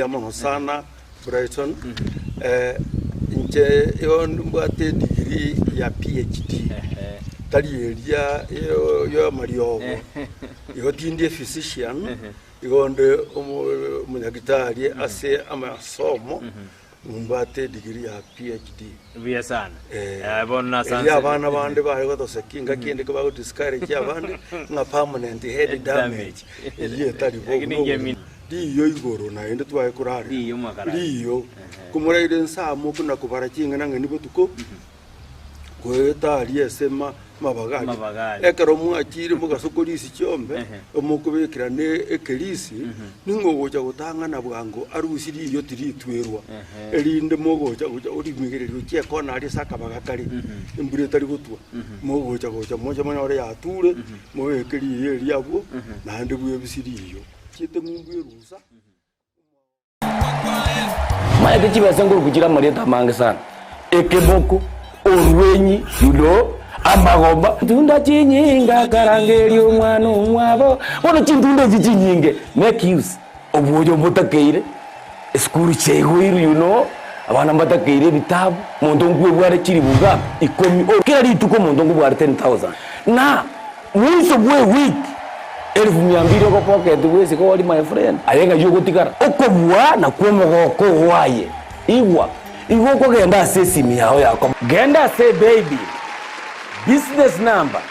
mono sana Brighton nje yon mbate degree ya PhD tali elia yo Mariogo yo tindi physician igonde umunyagitari ase amasomo mbate degree ya PhD biya sana bona sana ya bana bande bari gotosekinga kindi ko bago discourage abande na permanent head damage elie tali bo diyo igoro na ende twaye kurari diyo makara diyo kumuraide nsamo kuna kubara kinga nange nibo tuko kweta aliesema mabagari ekero mwakire mugasokolisi cyombe omukubekira ne ekelisi ningogoja gutangana bwango arusiri iyo tiritwerwa elinde mogoja goja uri migerero cye kona ari saka bagakari imbure tari gutwa mogoja goja moja mwana ore yature mubekeri yeri yabo nande bwe bisiri iyo cyete mumbwe rusa maede chibasanguru kugira marieta mange sana ekeboko orwenyi yudo amagomba tunda chinyinga karangeri umwana umwabo bona chindunda chinyinge make use obujo mutakeire school chegwiru abana mbatakeire bitabu muntu ngwe bware kiri buga ikomi kira rituko muntu ngwe bware 10000 na mwiso bwe week 1200 ko pocket wese ko wali my friend ayenga yugo tikara okobwa na kwomogoko waye igwa ko genda sesi miao yako genda say baby business number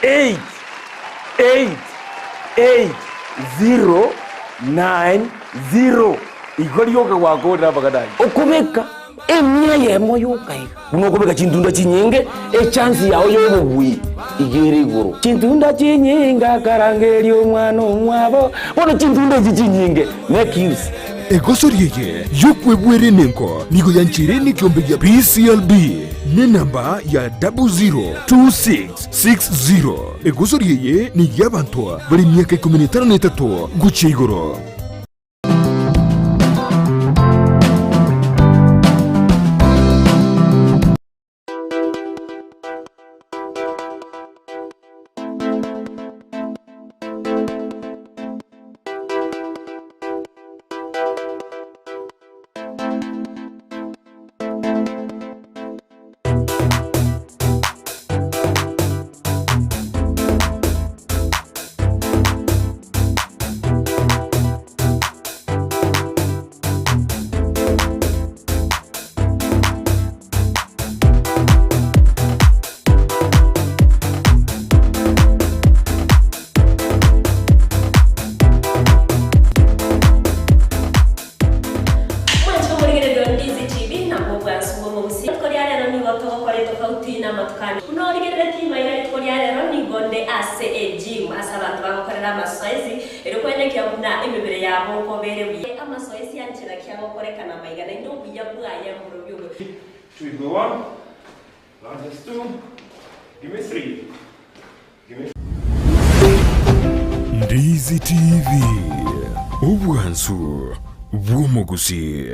888090 igoriyoka wako rabagadai okubeka emya yemo yokai unokubeka chindunda chinyinge chance yao yobugwi igere igoro chindunda chinyinga karangeri umwana umwabo bona chindunda chinyinge make use egosoriye yokwebwere nenko nigo yanchireni kiombe ya PCLB ne namba ya 002660 egosoriye ni yabantu bari myaka 13 guca igoro. Should we go on? Not just 2. Give me 3. Give me. Ndizi TV. Ubwansu bw'Gusii.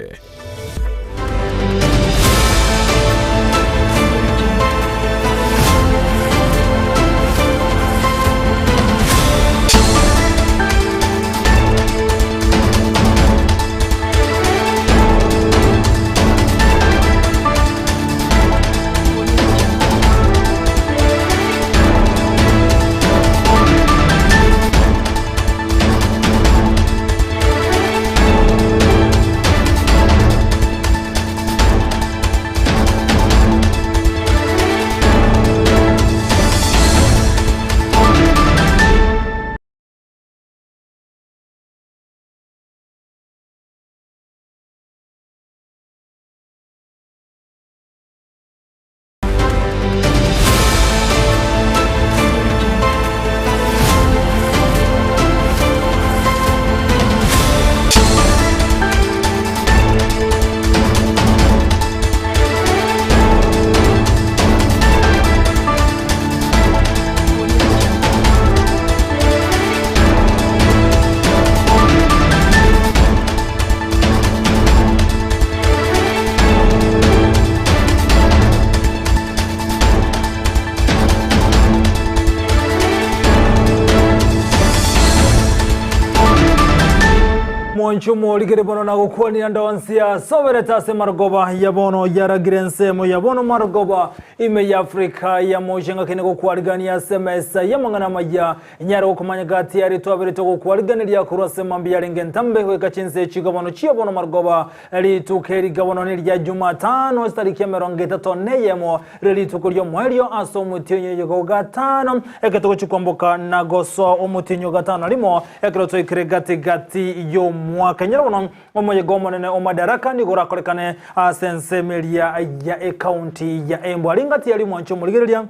Monchumo ligeribono na gukwani ndonsia sobereta se margoba yabono yaragirense mo yabono margoba ime ya Afrika ya mojenga kene gukwarigania semesa yamangana majya nyaro kumanya gati yari twabere to gukwarigania kurose mambi yarenge ntambe hweka chinse chigabono chiyabono margoba ali tukeri gabono ni rya Jumatano tariki ya 30 Eyemo reli tukuryo mweryo aso mutinyo yego gatano eketo chukomboka nagoso umutinyo gatano limo eketo ikregati gati yo mwaka nyarabona omoye gomonene omadaraka ni gorakorekane asensemelia ya county ya Embu alingati yali mwancho muligerelia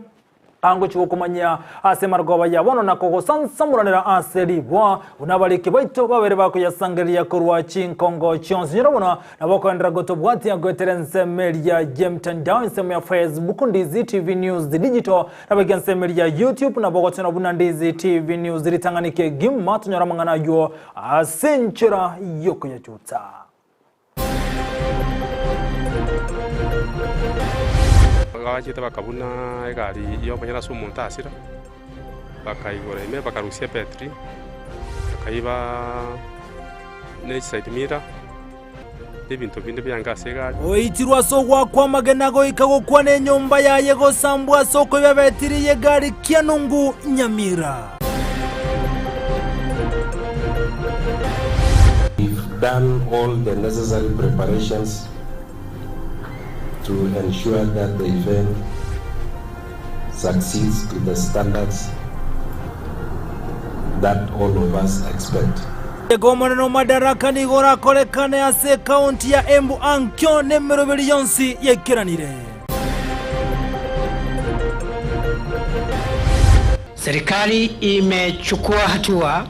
ango chukumanya asemargoba yabono nako sansamuranira aselibwa unabalike baito babere bako yasangeria kurwa chinkongo chonsi nyarabona nabako ndra gotobwati agweterensemelia jemtandao nsemu ya Facebook Ndizi TV News digital nabagensemelia YouTube nabako tena buna Ndizi TV News ritanganike gimma tunyaramangana yo asenchera yoko ya chuta Abajite bakabuna egari iyo banyara sumunta asira bakayigora ime bakarusia petri bakayiba neside mira ibintu binde byangase egari oitirwa sogwa kwa magenago ikagokwa ne nyumba ya yego sambwa soko yabetiriye gari kyanungu Nyamira. We've done all the necessary preparations to ensure that the event succeeds to the standards that all of us expect. Gomoneno madaraka ni gora kolekane ase county ya Embu ankyo nemero yonsi yekiranire. Serikali imechukua hatua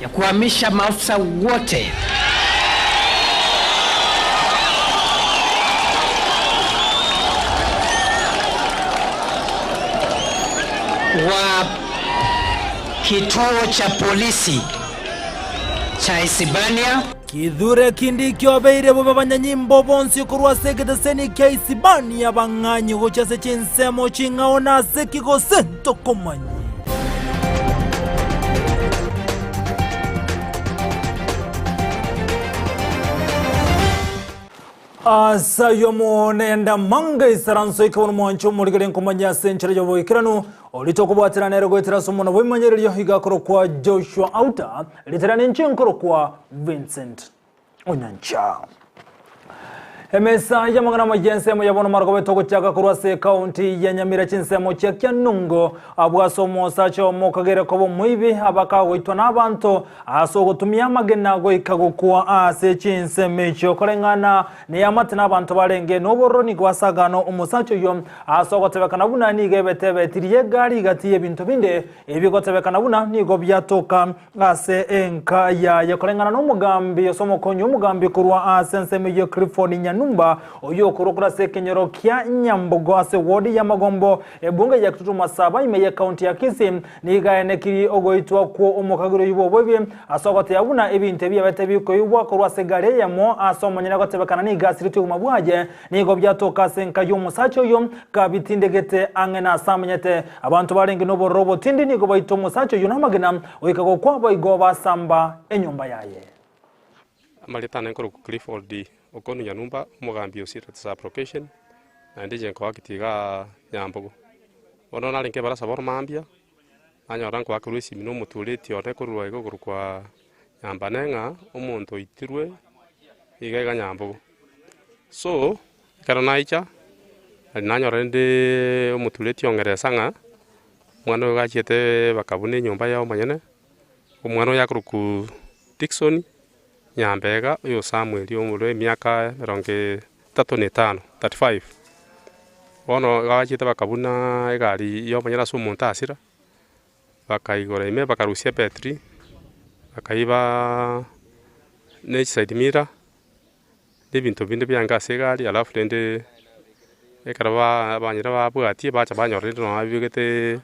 ya kuhamisha maafisa wote wa kituo cha polisi cha Isibania Kidhure kindikyo beire bo babanyanyimbo bonsi kurwa segede seni kya Isibania banganyi gochase chinsemo chingaona sekigo sento komanyi Asayomo nenda manga isaranso ikabona mwancho muligere nkomanya senchera yo ikirano olitokubwatira nero gwetera somono bwimanyerero higakoro kwa Joshua Auta literane nchenkoro kwa Vincent Onyancha. Emesa ya magana majensemo yabono margobe toko chaka kurwase county ya Nyamira chinsemo cha Kyanungo abwasomo sacho mokagere kobo muibi abaka witwa nabantu aso gutumia magenago ikagukwa ase chinsemecho kolengana ne yamate nabantu barenge noboroni gwasagano umusacho yo aso gotebekana buna nigebetebe tiriye gari gati ebintu binde ebigotebekana buna nigo byatoka ase enka ya kolengana no mugambi yosomo konyo mugambi kurwa ase nsemeyo Clifford numba oyo kurokura sekenyero kya Nyambogo ase wodi ya Magombo ebunge ya kututuma saba ime ya county ya Kisii nigaene kiri ogoitwa ko omokagiro yubo bobye asogote yabuna ebinte byabete ko yubwa kurwa segare Eyemo asomonyera gotebekana ni gasiritu mabwaje nigo byatoka senka y'umusacho yo kabitindegete angena samenyete abantu barenge no robot tindi nigo bayito musacho yo namagena oikago kwa boigo basamba enyumba yaye Malitana nkoro Clifford okonu nyanumba mugambi osira tsa application na ndije kwa kitiga Nyambogo ono nalinke bara sabor mambia anyora kwa kurusi mino mutuleti ore kurwa ego kurwa Nyambanenga omuntu itirwe igega Nyambogo so karonaicha nanyora ndi omutuleti ongeresanga mwana gachete bakabune nyumba yao manyene omwana yakuruku Dickson Nyambega uyo Samuel yo mure miaka 35 ono gachite bakabuna egari yo banyara sumunta asira bakayigora ime bakarusia petri bakayiba neside mira ibintu binde byangase egari alafu rende ekaraba abanyira babwati bacha banyorire no abigete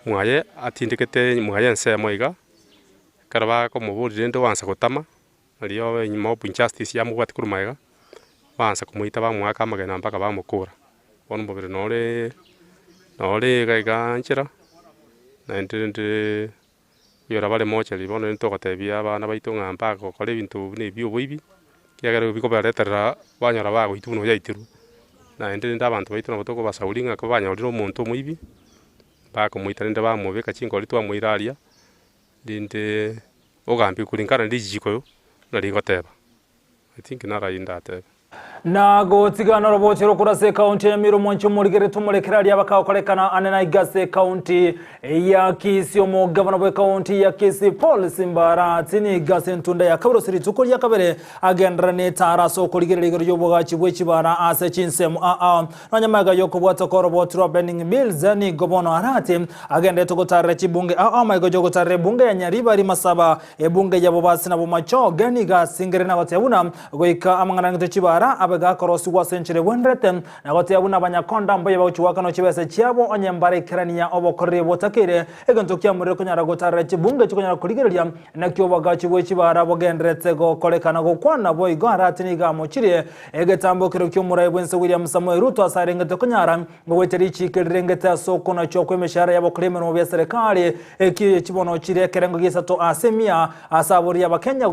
mwaye atindikete mwaye nsemo iga karaba ko muburi rende wansa gutama aliyo nyuma injustice ya mugwati kurumaiga bansa kumuita bamwaka magana mpaka bamukura ono mubiri nore gaiga nchira na ndende yora bale mochari bono ntogotebia abana baito ng'amba gokora ebinto buna ebi oboibi kiagera bikobereterera banyora bagoitu buno yaitiru naende nde abantu baito nabo tokobasauri ng'aka banyorire omonto omoibi bakomoita rende bamobeka chinkori twamoiraria rinde ogambi kuringana ndi jikoyo narigoteba I think narainda ateba na gotigana robochero kurase county ya Miro mwancho muligere tumulekerari abakakorekana anena igase county ya Kisii omo governor wa county ya Kisii Paul Simbara tini igase ntunda ya kabiro siri tukuri ya kabere agendra ne taraso kuligere ligero yobogachi bwechibara ase chinsemu nanyamaga yoko bwato korobotro bending mills ni gobono arati agende tokotare chibunge my gojo gotare bunge ya Nyariba ri masaba ebunge ya bobasi na bomacho gani ga singere na gotebuna goika amangana ngitechibara abega korosi wa century wendretem na gotebuna abanyakonda mboye bawuchuwaka no chibese chiabo onyembare kirania obokore botakire egontokia muri kunyara gotare chibunge chikunyara kuligereria na kyobaga chibwechibara bogendrete go kolekana go kwana boy go arati ni ga mochire egetambo kiro kyomura Vincent William Samuel Ruto asarengete kunyara ngo weteri chikirengete soko na chokwe meshara yabo kreme no bya serikali eki chibono chire kerengo gisato asemia asaburi abakenya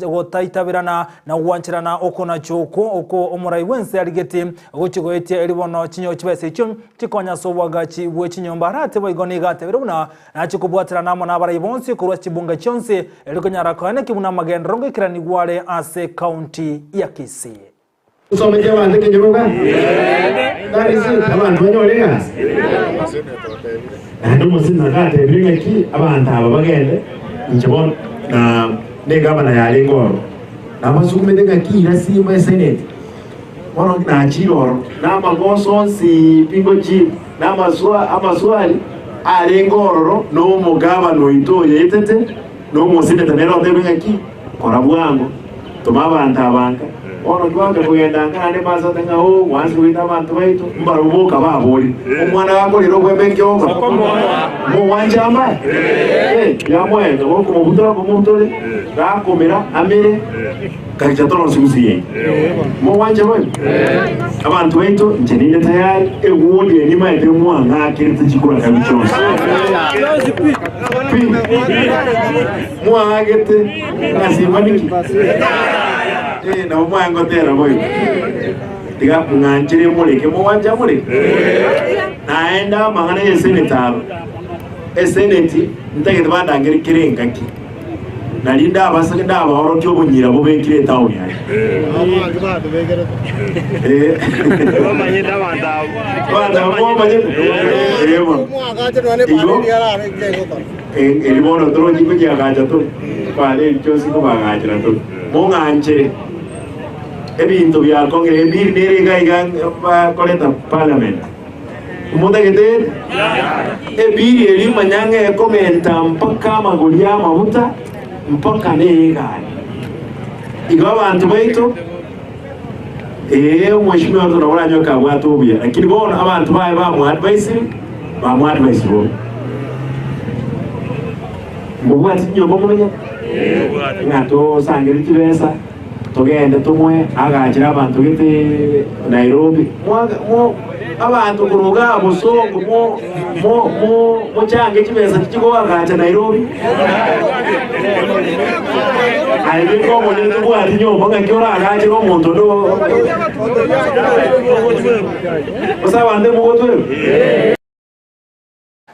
gotaitabirana na wanchirana okona choko oko omurai wense aligeti gochigoetie eribono chinyo chibese cyo chikonya sobwagachi bwechinyomba rate boigoni gate biruna na chikubwatira namo nabara bonsi kurwa chibunga chonse elikonyara kane kibuna magendrongo kirani gwale ase county ya Kisii usomete abandi kinyoga darisi abantu banyolega musina gate bingeki abantu aba bagende njibon na negabana yali ngoro namasukumete ngakira simba senate wano na chiro na magoso si pingo chi na amaswali ali ngoro no mugaba no itoye etete no musine tanero bengeki korabwango tomabanta abanka ono kwanga kugenda ngane maso tenga wansi wita abantu baitu mbarubuka babuli umwana wako lero kwemeke oba mu wanjamba yamwe ngoko mu butore rakomera amere kaja tolo susiye mu wanjamba abantu baitu njeninde tayari ewudi ni maite mwanga akirite chikura kabichonse mwagete ngasimaniki na umwango tera boy tiga nganjire muleke mu wanja muleke naenda mangana ye senate ntagete bandangire kirengaki nalinda abasagenda abahoro cyo bunyira bo bekire town yaye bamanyenda banda elibono troji kujya gaja to pale cyosi ko bagajira to monganje ebintu byakongere ebiri nerega koleta parliament umuda gete ebiri eri manyange komenta mpaka maguli ya mabuta mpaka nega igo abantu baito mheshimiwa tunabona nyoka bwato ubya lakini bona abantu bae ba advice bo mubwati nyombo mumenya ngato sangeri kibesa togende tumwe agakira abantu gite Nairobi abantu kuruga musongo mo change kibesa kiko agacha Nairobi aliko mo nendo bwati nyombo ngakira agacha ko muntu do osabande mo gotwe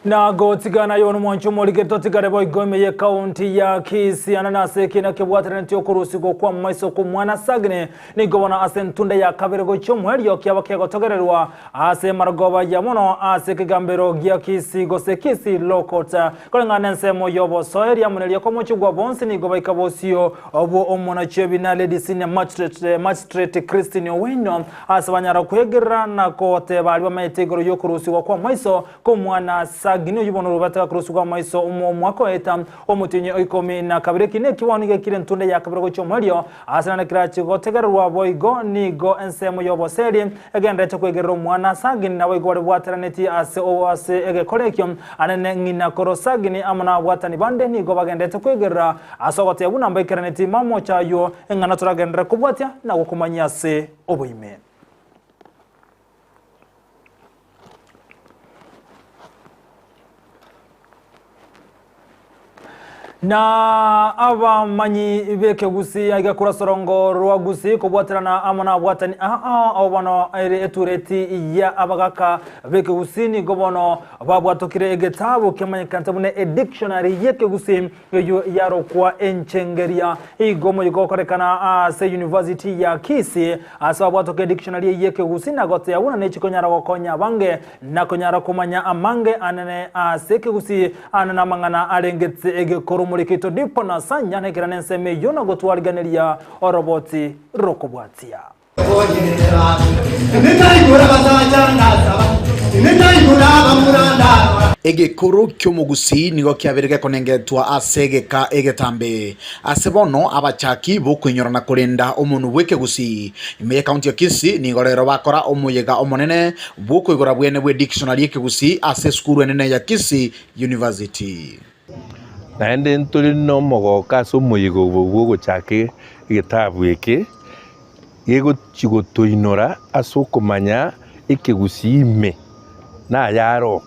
na gotigana yono mwancho moligeto tigare boy gomeye county ya Kisii ananase kina kebwatira ntyo kurusigo kwa maiso ku mwana sagne ni gobona asentunda ya kabirego chomwelyo kyabakego togererwa ase margoba ya mono ase kigambero gya Kisii gose Kisii lokota kolengana nsemo yobo soeri ya munelyo komochugwa bonsi ni goba ikabosio obo omona chebina lady senior magistrate Christine Owino asabanyara kwegerana na kote bali bametegero yo kurusigo kwa maiso ku mwana gino yubono rubata kurusugwa maiso umwako eta omutinye oikome na kabire kine kiwanige kire ntunde ya kabire gocho mwelyo asana kirachi gotegerwa boygo ni go ensemo yoboseri agenda tekwegerero mwana sagini na boygo bwataraneti ase ege kolekyo anene ngina korosagini amana bwatani bande ni go bagenda tekwegerera asogote buna mbaikeraneti mamo chayo engana turagendera kubwatya na gukumanya se oboime Na abamanyi beke Gusii agakura sorongo rwa Gusii kubwatirana amana bwatani abano etureti ya abagaka beke Gusii ni gobono babwatokire egetabu kemanyikanta bune dictionary yeke Gusii yo yaro kwa enchengeria igomo yigokorekana se university ya Kisii asa bwatoke dictionary yeke Gusii na gote yabuna nechikonyara gokonya bange na konyara kumanya amange anene seke Gusii anana mangana arengetse egekoro Murikito dipo na sanya nekira nenseme yona gotwariganiria oroboti rokobwatia egekoro kyomo Gusii nigo kiabirige konengetwa asegeka egetambe asebono abachaki bokwenyorana kurenda omunu bweke Gusii ime county ya Kisii nigo rero bakora omuyega omonene bokwigora bwene bwe dictionary ke Gusii ase skuru enene ya Kisii University naende ntuli no mogoka so muyigo bwo chake gitabu eke yego chigotoinora aso komanya eke Gusii me na yaro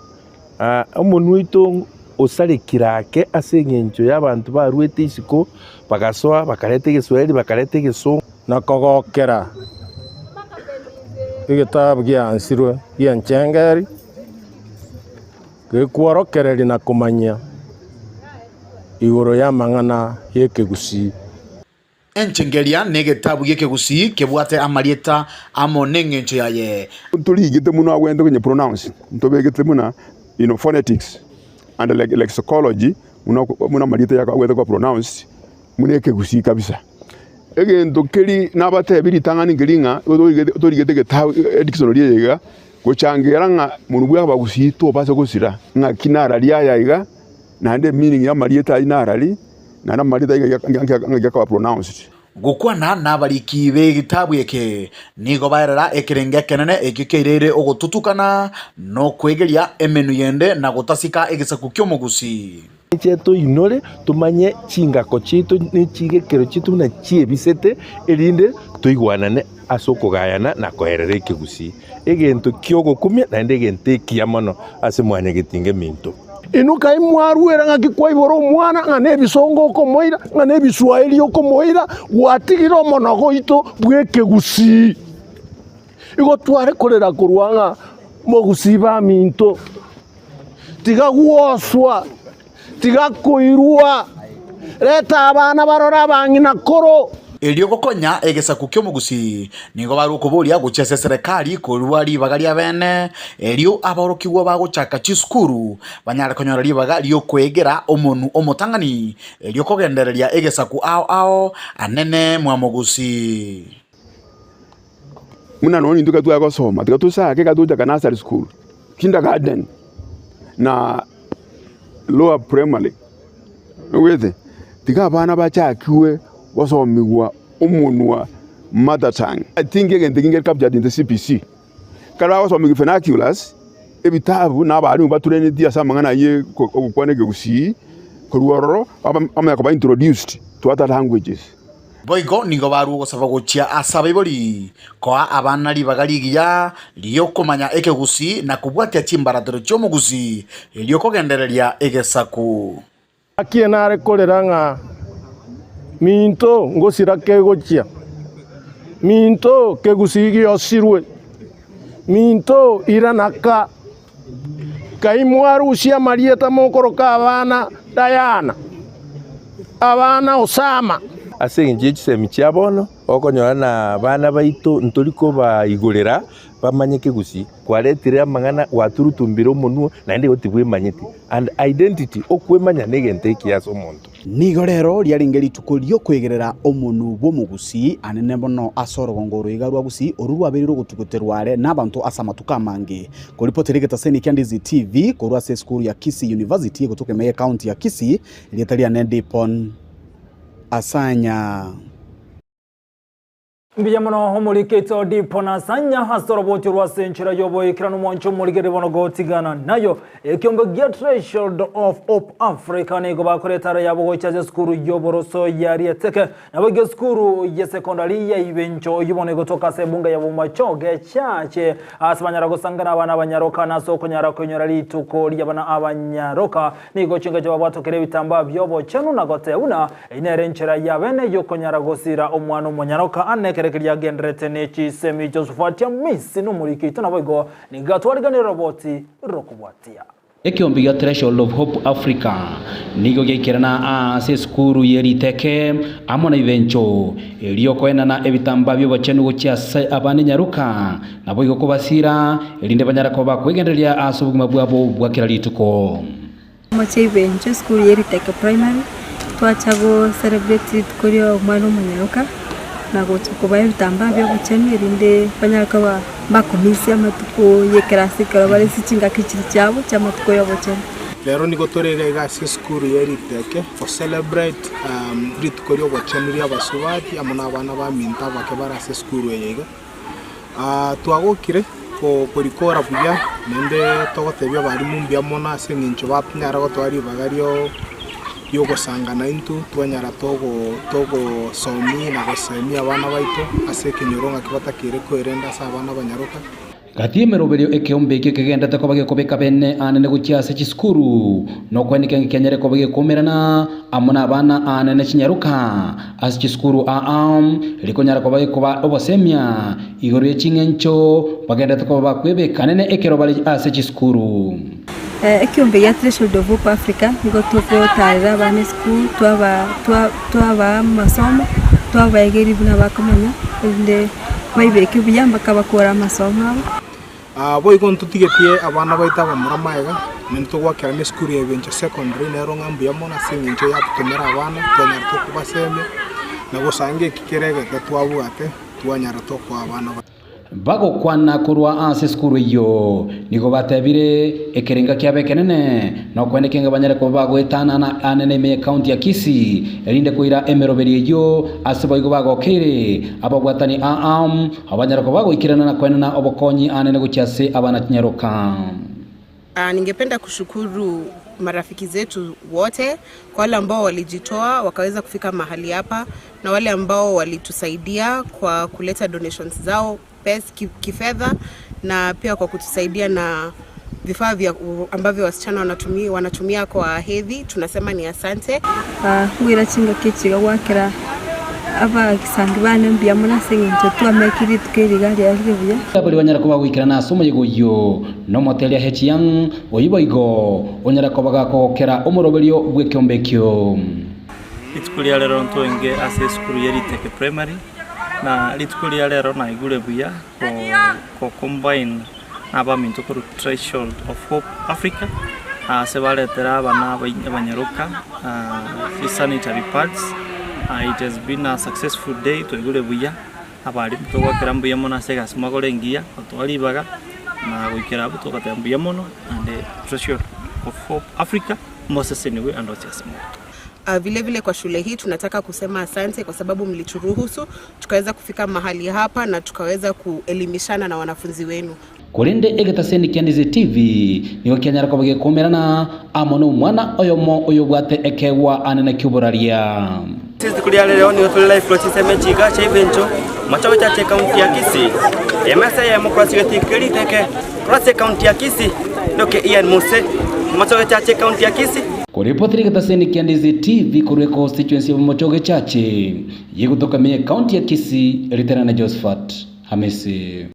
omuntu ito osale kirake asengencho y'abantu barwete isiko bagasoa bakarete Giswahili bakarete Gisungu na kogokera igitabu gyansirwe gyanchengeri gekworokereri na kumanya igoro ya mangana yeke Gusii enchengeria negetabu yeke Gusii kebwate amarieta amonengencho yaye tuligite muno agwende kwenye pronounce ntobegete muna phonetics and lexicology muna marieta yaka agwende kwa pronounce muneke Gusii kabisa egento keri nabate biritangani ngiringa tuligite getabu dictionary yega gochangera nga munubwa ba Gusii to base gusira nga kinara lya yayiga nande meaning ya marieta inarali na marieta ngaka pronounced gukwana nabariki be gitabu eke nigo bairara ekirenge kenene ekikeirere ogotutukana no kwegeria emenu yende na gotasika egesaku kyomo Gusii cheto inore tumanye chingako chito ni chigekero chito na chiebisete erinde tuigwanane asoko gayana na koherere ke Gusii egento kyogo kumya na ndegente kiamono ase mwanya gitinge minto inuka imwaruera ngakikwa iboro mwana ngane bisongo ko moira ngane biswahili ko moira watigiro monogo ito bweke Gusii igo tware korera kurwanga mo Gusii ba minto tiga guoswa tiga kuirua leta abana barora bangina koro elio gokonya egesaku kyomo Gusii nigo barukuburia guchese serikali kurwari bagaria bene elio abarokigwa bagochaka chiskuru banyara konyora libaga lio kwegera omonu omotangani elio kogendereria egesaku ao anene mwamo Gusii muna noni nduka tuya gosoma tikatusa keka tuja nursery school kindergarten na lower primary wethe tika bana bachakiwe wasomigwa umunwa mother tongue I think get captured in the CPC kala wasomigwa vernaculars ebitabu na bari baturene dia samangana ye kokwanege Gusii kurworo amya ko introduced to other languages boigo nigo baru gosaba gochia asabibori kwa abana libagaligia liyo komanya eke Gusii na kubwatia chimbaratero chomo Gusii liyo kogendereria egesaku akienare koleranga minto ngosira ke gochia minto ke Gusii giosirwe minto iranaka kaimwaru cia marieta mokoroka abana Diana abana Osama asenje chisemi chiabono okonyora na bana baito ntoriko baigorera bamanyeke Gusii kwaretire amangana waturutumbira omonuo na ndi gotibwe manyeti and identity okwemanya negente kiaso omonto nigo rero riaringeri tukurio kwegerera omonu bo mu Gusii anene bono asorogongoro igarwa Gusii orurwa beriro gutuguterware n'abantu asamatuka mange kuripoteri seni kya Ndizi TV kurwa se school ya Kisii University gutuke Amayia county ya Kisii ilietalia Nedipon asanya Mbiyamono homurikito dipona sanya hastoroboti rwasenchira yoboyekira n'umoncho murigere bono gotigana nayo ekyombe get threshold of Africa nego bakoretara yabo cyaje skuru yoboroso yari eteke nabo skuru ye secondary ya ibencho yibone gotoka sebunga yabo machoge cyache asabanyara gusangana abana abanyaroka naso kunyara kunyora lituko lyabana abanyaroka nigo chinga cyo batokere bitamba byobo cyanu nagote una inerenchera yabene yo kunyara gosira omwana umunyaroka aneke kirya gendrete nechi semi Josefatia misi n'umurikito nabogo ni gatwarigane roboti rokubwatia ekyombi ya threshold of hope Africa nigo gekerana ase skuru yeriteke amona ibencho eliyokwena na ebitamba byo bacenu gocyasa abane nyaruka nabogo kubasira elinde banyara ko bakwegenderia asubuguma bwabo bwakira lituko moche ibencho skuru yeriteke primary twachago celebrate korio mwana munyaruka nago tukubaye bitamba byo gucenu irinde banyaraka ba makomisi amatuko ye classe kala bale sichinga kichiri cyabo cyamatuko yo bocenu lero niko torega igasi skuru yeriteke for celebrate rituko yo bocenu ya basubati amona abana ba minta bakebara se skuru yega twagokire ko korikora buya nende togotebya bari mumbya mona sengincho bapnyara go twari bagario yogo sangana into twanyara togo somi na gosemi abana baito ase kinyoronga kibata kire ko erenda sa abana banyaruka gati meroberio ekyombe kigenda tako bage kobeka bene anene gucyase kiskuru no kwenike nkenyere ko bage komerana amona abana anene kinyaruka as kiskuru likonyara ko bage koba obosemia igoro y'kingencho bagenda tako bakwebeka nene ekero bali ase kiskuru ekyombe ya threshold of hope Africa niko tukotarira bane school twaba masomo twaba egeri buna bakomanya inde baibeke biyamba kabakora masomo boy kon tutigetie abana baita bamura maega nento gwakira ne school ya bench secondary nero ngambu ya mona singincho ya kutumira abana twanyara kubaseme nago sange kikerege twabwate twanyara to kwa abana bago kwana kurwa ase skuru yo nigo batebire ekerenga kyabekenene no kwendekenga banyare ko bago etana na anene me county ya Kisii elinde kuira emeroberi yo ase bago bago kire abagwatani abanyare ko bago ikirana na kwenana obokonyi anene gucyase abana kinyaroka. Ningependa kushukuru marafiki zetu wote kwa wale ambao walijitoa wakaweza kufika mahali hapa na wale ambao walitusaidia kwa kuleta donations zao pesa kifedha na pia kwa kutusaidia na vifaa vya ambavyo wasichana wanatumia kwa hedhi. Tunasema ni asante. Mwira chinga kichiga wakira aba kisangibane mbya mona sengincho twamekiri tukirigali alibuya abali banyara ko bagwikirana somo yegoyo no moteli hechiyang oyiboigo onyara ko bagakokera omoroberio bwekyombekyo itikulia lero ntoenge ase skuru yeriteke primary na litikulia lero na igure buya ko combine aba minto ko threshold of hope Africa sebaletera abana abanyaruka sanitary pads. It has been a successful day to igure buya abali to wakira mbuya mona sega smagolengia atwali baga na wikira buto katambuya mono and the treasure of hope Africa Moses anyway and others. Vile vile kwa shule hii tunataka kusema asante kwa sababu mlituruhusu tukaweza kufika mahali hapa na tukaweza kuelimishana na wanafunzi wenu. Kurinde egetaseni Ndizi TV nigo kyanyara ko bage komerana amono mwana oyomo oyobwate ekewa anene kyuburaria sisi kulia leo ni hotel life float sema chiga cha bencho macho cha county ya Kisii emasa ya mokrasi wetikeli teke cross county ya Kisii doke Eyemo macho cha county ya Kisii kuripoti egetaseni Ndizi TV kurwe constituency ya Mochoge chache yekutoka me county ya Kisii Elitana Josephat Hamisi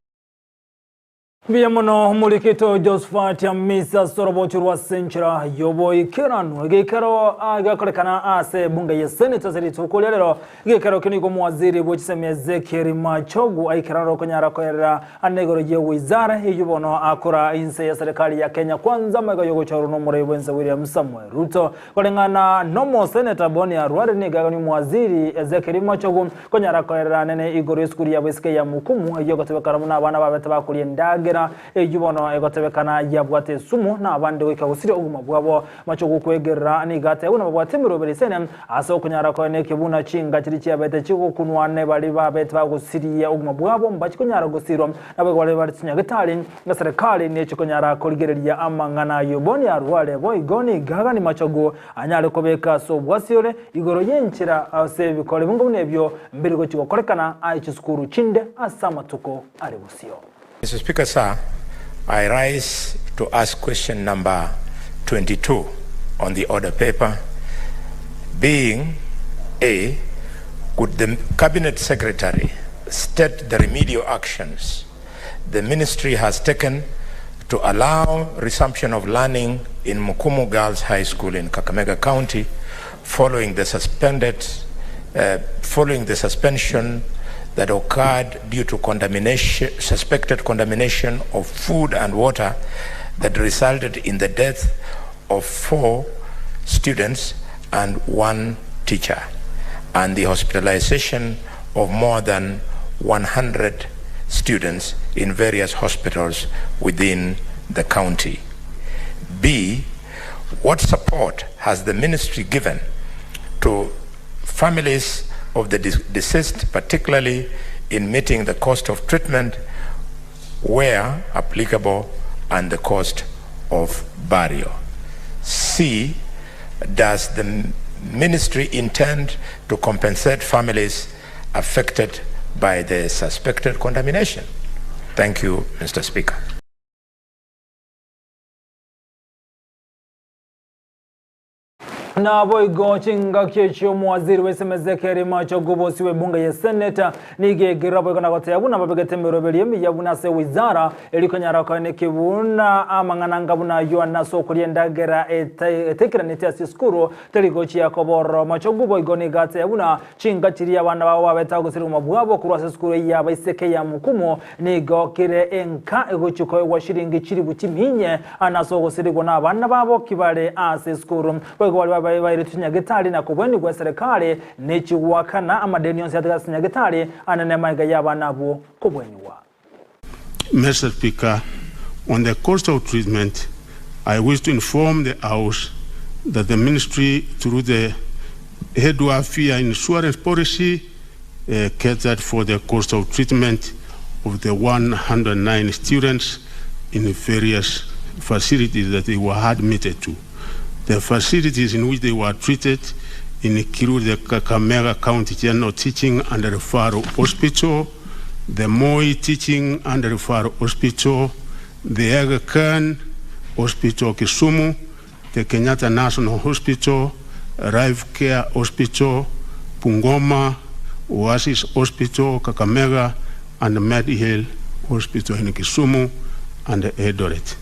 Biyamono murikito Josefatia misa sorobochurwa senchira yoboy kiranu gekero agakorekana ase bunga ya senator zeri tukolero gekero kiniko mwaziri bochiseme Ezekiel Machogu aikiraro konyara koera anegoro ye wizara yubono akora Ensa ya serikali ya Kenya kwanza mega yogo choro no muri Vincent William Samuel Ruto kolengana nomo senator boni arware ni gagani mwaziri Ezekiel Machogu konyara koera nene igoro skuri ya beske ya mukumu yogo tebekara muna abana babete bakuri ndagera amang'ana ejubono egotebekana yabwate sumu na abandi wikagusire oguma bwabo macho gukwegerera ni gate una babwate mirobere sene aso kunyara ko ne kibuna chinga kiri cyabete cyo kunwane bali babete bagusiriye oguma bwabo mbachi kunyara gusiro nabwe wale bali tsinyagetali na serikali ne chikunyara koligereria amang'ana yoboni arwale boigoni gaga ni machogo anyale kobeka so bwasiole igoro yenchira ase bikole bungu nebyo mbere go chikokorekana aichukuru chinde asamatuko aribusio. Mr. Speaker, sir, I rise to ask question number 22 on the order paper, being A, could the Cabinet Secretary state the remedial actions the Ministry has taken to allow resumption of learning in Mukumu Girls High School in Kakamega County following the suspension that occurred due to suspected contamination of food and water that resulted in the death of 4 students and 1 teacher, and the hospitalization of more than 100 students in various hospitals within the county. B, what support has the ministry given to families of the deceased, particularly in meeting the cost of treatment where applicable and the cost of burial? C, does the ministry intend to compensate families affected by the suspected contamination? Thank you, Mr. Speaker. Na boigo chinga kyecho mwaziri wesemezekeri macho gobosi we bunga ye senator nige girabo kana gote yabuna babegete mirobeli mi yabuna se wizara elikonyara kane kibuna amang'ananga buna yo naso kuriendagera etekira nitasi skuru teligochi yakoboro macho goboigo ni gate yabuna chinga chiri abana babo babeta gusiri mu bwabo kurwase skuru ya baiseke ya mukumo nigo kire enka egochuko wa shiringi chiri bukiminye anaso gusiri gona abana babo kibale ase skuru boigo bayi tunyagetali na kubweni kwa serikali nechi wakana amadeni yonse ataka tunyagetali ananema yaba nabo kubwenywa. Mr. Speaker, on the cost of treatment, I wish to inform the House that the ministry through the head fee insurance policy catered for the cost of treatment of the 109 students in various facilities that they were admitted to. The facilities in which they were treated include the Kakamega County General Teaching and Referral Hospital, the Moi Teaching and Referral Hospital, the Aga Khan Hospital Kisumu, the Kenyatta National Hospital, Rive Care Hospital, Pungoma, Oasis Hospital, Kakamega, and the Medihill Hospital in Kisumu and Eldoret.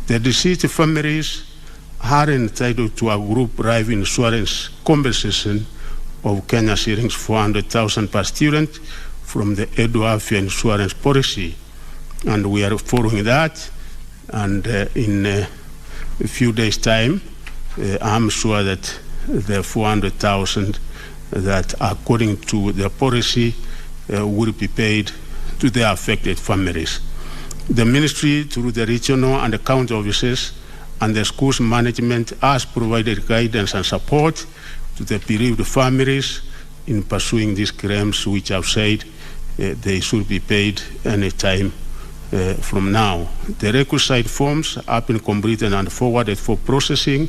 The deceased families are entitled to a group life insurance compensation of Kenya shillings 400,000 per student from the Edwafia insurance policy, and we are following that. And in a few days' time, I'm sure that the 400,000 that, according to the policy, will be paid to the affected families. The ministry, through the regional and the county offices, and the school's management has provided guidance and support to the bereaved families in pursuing these claims, which I've said they should be paid any time from now. The requisite forms have been completed and forwarded for processing,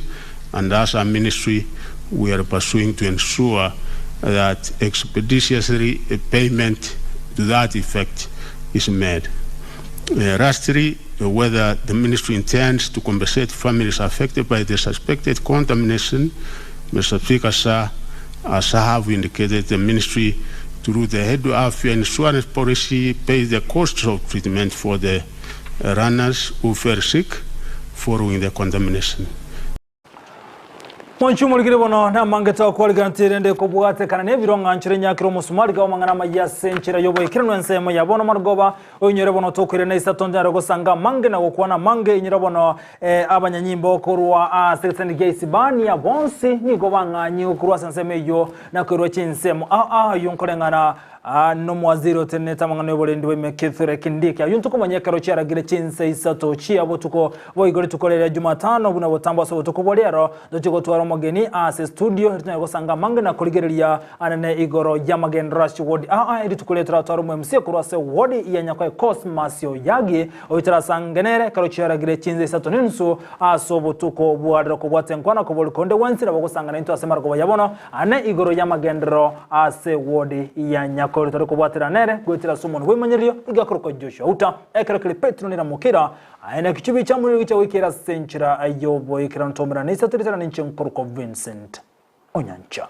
and as a ministry, we are pursuing to ensure that expeditiously payment to that effect is made. Lastly, whether the ministry intends to compensate families affected by the suspected contamination, Mr. Speaker, sir, as I have indicated, the ministry, through the head of insurance policy, pays the costs of treatment for the runners who fell sick following the contamination. Mwanchumu ligire bono na mangeta kwa ligantire nde kubwate kana nevironga nchire nyakiro musumari ga mangana mayase nchira yobo ikirano ensemo ya bono margoba onyere bono tokire na isatonja rogo sanga mange na gukwana mange inyira bono abanyanyimbo kurwa a sekretani geisibani ya bonsi nigo banganye kurwa sensemo yo na kurwa chinsemo yonkorengana no mwaziri oteneta mangano yobolendi we mekethre kindiki ayuntu kumanyekero cyaragire cinse isato cyabo tuko boigore tukorera Jumatano buna botamba so tukobolero dotigo twara mugeni ase studio tuna gusanga mange na kurigereria anane igoro yamagen rush ward iri tukoletera twara mu MC kurase ward ya nyakwa Cosmas yagi oyitara sangenere karo cyaragire cinse isato ninso aso botuko bwadro ko bwatenkwana ko bolikonde wansira bagusanga into ase margo yabono ane igoro yamagendro ase ward ya nyakwa tore ko bwatera nere gwetera sumuntu wemanyerio igakoroka Joshua Auta ekero kile Petro nira mukira aina kichubi cha muri gicha wikira senchira ayobo ikira ntomera nisa turitera ninche nkoroko Vincent Onyancha.